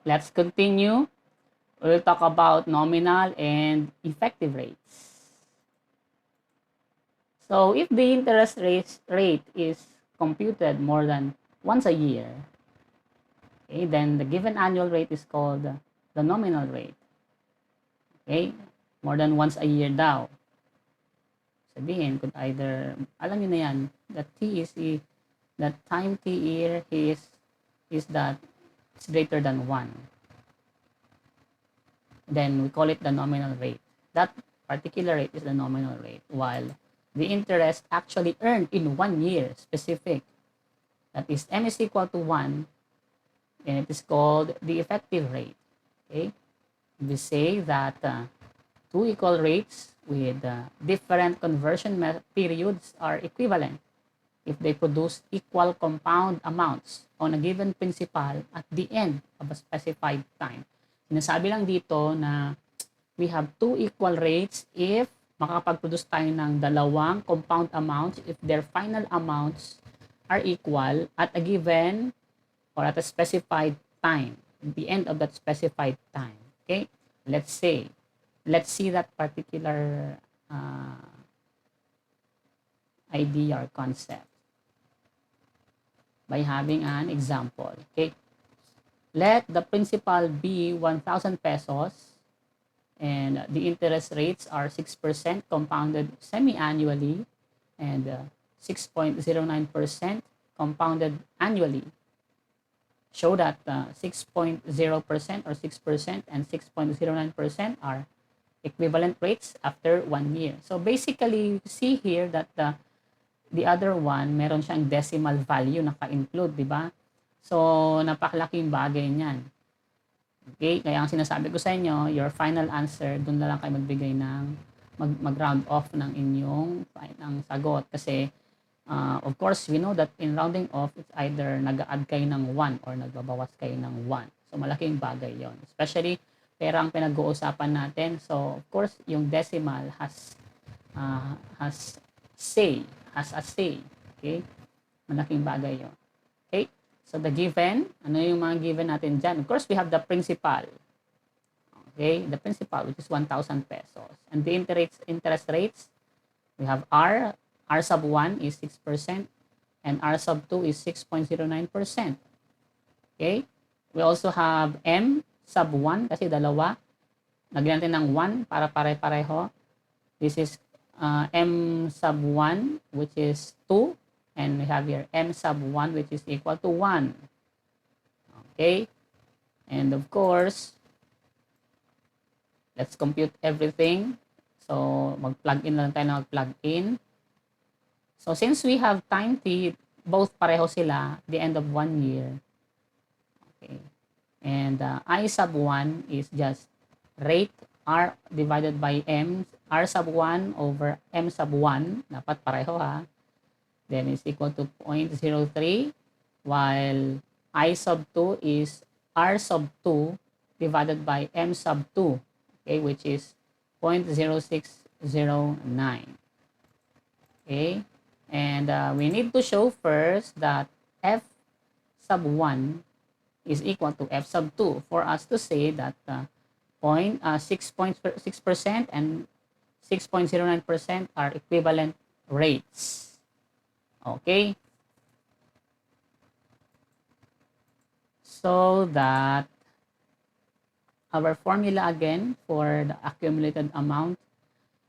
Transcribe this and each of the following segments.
Let's continue. We'll talk about nominal and effective rates. So if the interest rate is computed more than once a year, okay, then the given annual rate is called the nominal rate. Okay? More than once a year daw. Sabihin, could either, alam niyo na yan, that T is, that time T here is that it's greater than 1. Then we call it the nominal rate. That particular rate is the nominal rate, while the interest actually earned in 1 year specific, that is M is equal to 1, and it is called the effective rate. Okay? We say that two equal rates with different conversion periods are equivalent if they produce equal compound amounts on a given principal at the end of a specified time. Sinasabi lang dito na we have two equal rates if makapag-produce tayo ng dalawang compound amounts if their final amounts are equal at a given or at a specified time, the end of that specified time. Okay? Let's see that particular idea or concept by having an example. Okay? Let the principal be 1,000 pesos and the interest rates are 6% compounded semi-annually and 6.09% compounded annually. Show that 6.0% or 6% and 6.09% are equivalent rates after 1 year. So basically, you see here that the other one, meron siyang decimal value naka-include, di ba? So, napakalaking bagay niyan. Okay? Kaya ang sinasabi ko sa inyo, your final answer, dun na lang kayo magbigay ng, mag-round off ng inyong sagot. Kasi, of course, we know that in rounding off, it's either nag-add kayo ng 1 or nagbabawas kayo ng 1. So, malaking bagay yon. Especially, pera ang pinag-uusapan natin. So, of course, yung decimal has a say. Okay? Malaking bagay yon. Okay? So, the given, ano yung mga given natin dyan? Of course, we have the principal. Okay? The principal, which is 1,000 pesos. And the interest rates, we have R sub 1 is 6%, and R sub 2 is 6.09%. Okay? We also have M sub 1, kasi dalawa. Lagyan natin ng 1 para pare-pareho. This is M sub 1, which is 2. And we have here M sub 1, which is equal to 1. Okay? And of course, let's compute everything. So, mag-plug in lang tayo na mag-plug in. So, since we have time t, both pareho sila, the end of 1 year. Okay. And I sub 1 is just rate R divided by M, R sub 1 over M sub 1. Dapat pareho ha. Then is equal to 0.03, while I sub 2 is R sub 2 divided by M sub 2, okay, which is 0.0609. Okay, and we need to show first that F sub 1 is equal to F sub 2 for us to say that 6.6% and 6.09% are equivalent rates. Okay? So that our formula again for the accumulated amount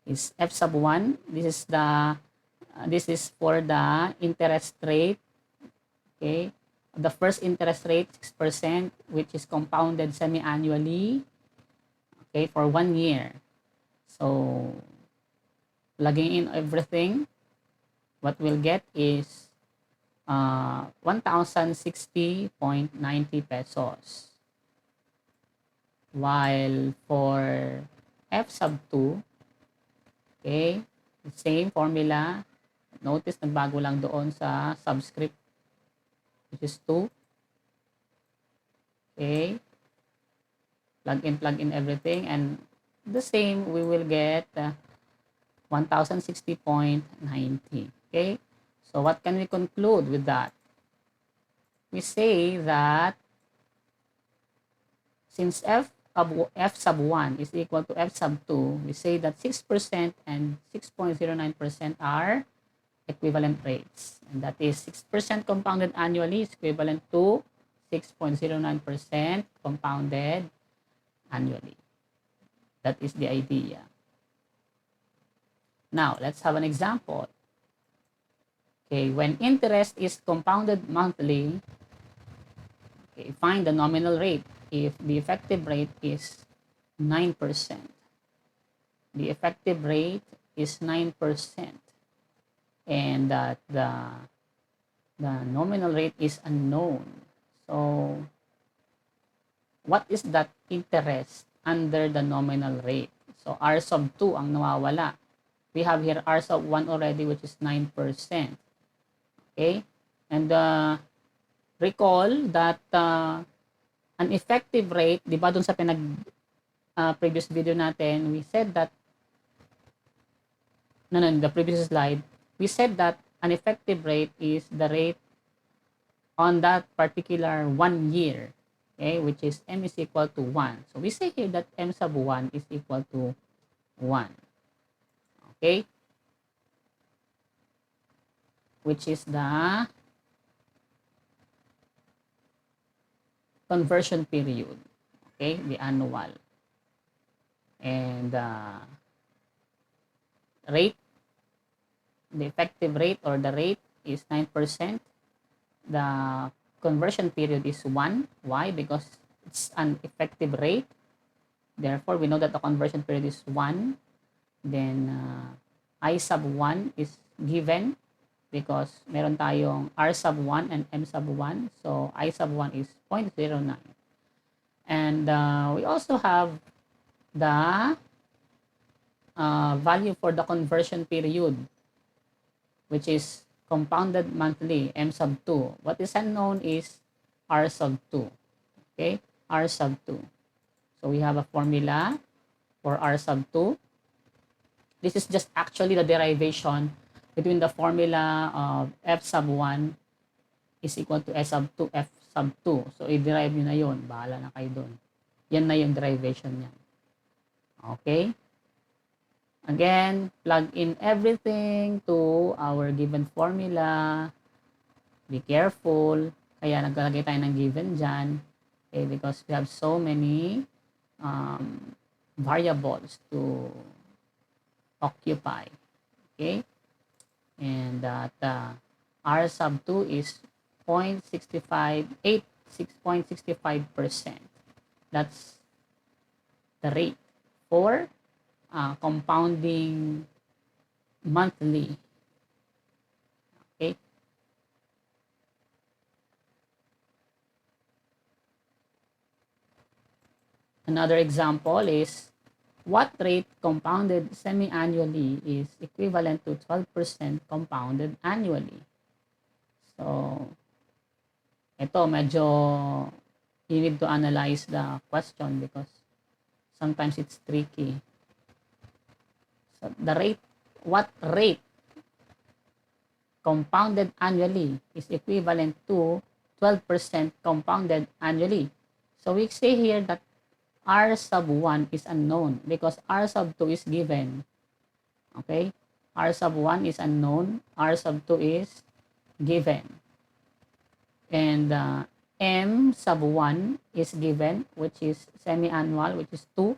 is F sub 1. This is for the interest rate. Okay? The first interest rate 6%, which is compounded semi-annually, okay, for 1 year. So plugging in everything, what we'll get is 1,060.90 pesos. While for F sub 2, okay, the same formula. Notice nagbago lang doon sa subscript, which is 2. Okay. Plug in everything, and the same, we will get 1,060.90. Okay. So what can we conclude with that? We say that since f sub 1 is equal to f sub 2, we say that 6% and 6.09% are equivalent rates. And that is 6% compounded annually is equivalent to 6.09% compounded annually. That is the idea. Now, let's have an example. Okay, when interest is compounded monthly, okay, find the nominal rate if the effective rate is 9%. The effective rate is 9%. And that the nominal rate is unknown. So, what is that interest under the nominal rate? So, R sub 2 ang nawawala. We have here R sub 1 already, which is 9%. Okay? And recall that an effective rate, di ba dun sa previous video natin, we said that, the previous slide, we said that an effective rate is the rate on that particular 1 year, okay, which is m is equal to 1. So we say here that m sub 1 is equal to 1. Okay? Which is the conversion period. Okay? The annual. And rate, the effective rate or the rate is 9%. The conversion period is 1. Why? Because it's an effective rate. Therefore, we know that the conversion period is 1. Then, I sub 1 is given because meron tayong R sub 1 and M sub 1. So, I sub 1 is 0.09. And we also have the value for the conversion period, which is compounded monthly, M sub 2. What is unknown is R sub 2. Okay? R sub 2. So, we have a formula for R sub 2. This is just actually the derivation between the formula of F sub 1 is equal to S sub 2, F sub 2. So, i-derive nyo na yun. Bahala na kayo dun. Yan na yung derivation niya. Okay? Again, plug in everything to our given formula. Be careful. Kaya naglalagay tayo ng given dyan. Okay? Because we have so many variables to occupy. Okay? And that R sub 2 is 6.65%. That's the rate for compounding monthly. Okay? Another example is, what rate compounded semi-annually is equivalent to 12% compounded annually? So, ito medyo you need to analyze the question because sometimes it's tricky. So, what rate compounded annually is equivalent to 12% compounded annually? So, we say here that R sub 1 is unknown because R sub 2 is given. Okay? R sub 1 is unknown. R sub 2 is given. And M sub 1 is given, which is semi-annual, which is 2.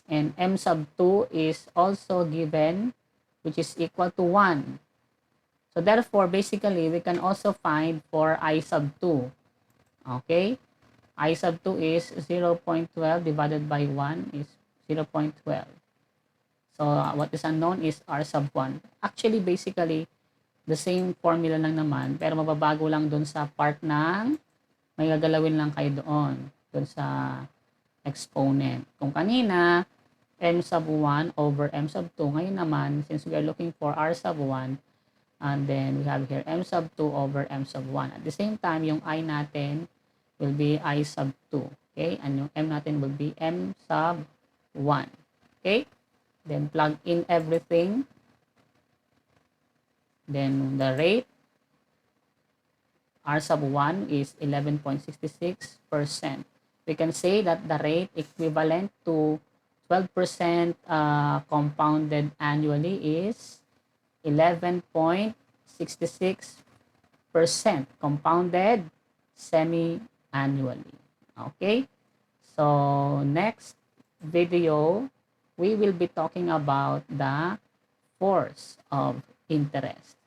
And M sub 2 is also given, which is equal to 1. So, therefore, basically, we can also find for I sub 2. Okay? I sub 2 is 0.12 divided by 1 is 0.12. So, what is unknown is R sub 1. Actually, basically, the same formula lang naman, pero mababago lang dun sa part ng may gagalawin lang kayo doon sa exponent. Kung kanina, M sub 1 over M sub 2, ngayon naman, since we are looking for R sub 1, and then we have here M sub 2 over M sub 1. At the same time, yung I natin will be I sub 2. Okay? And yung M natin will be M sub 1. Okay? Then plug in everything. Then the rate, R sub 1 is 11.66%. we can say that the rate equivalent to 12% compounded annually is 11.66% compounded semi-annually. Okay? So, next video, we will be talking about the force of interest.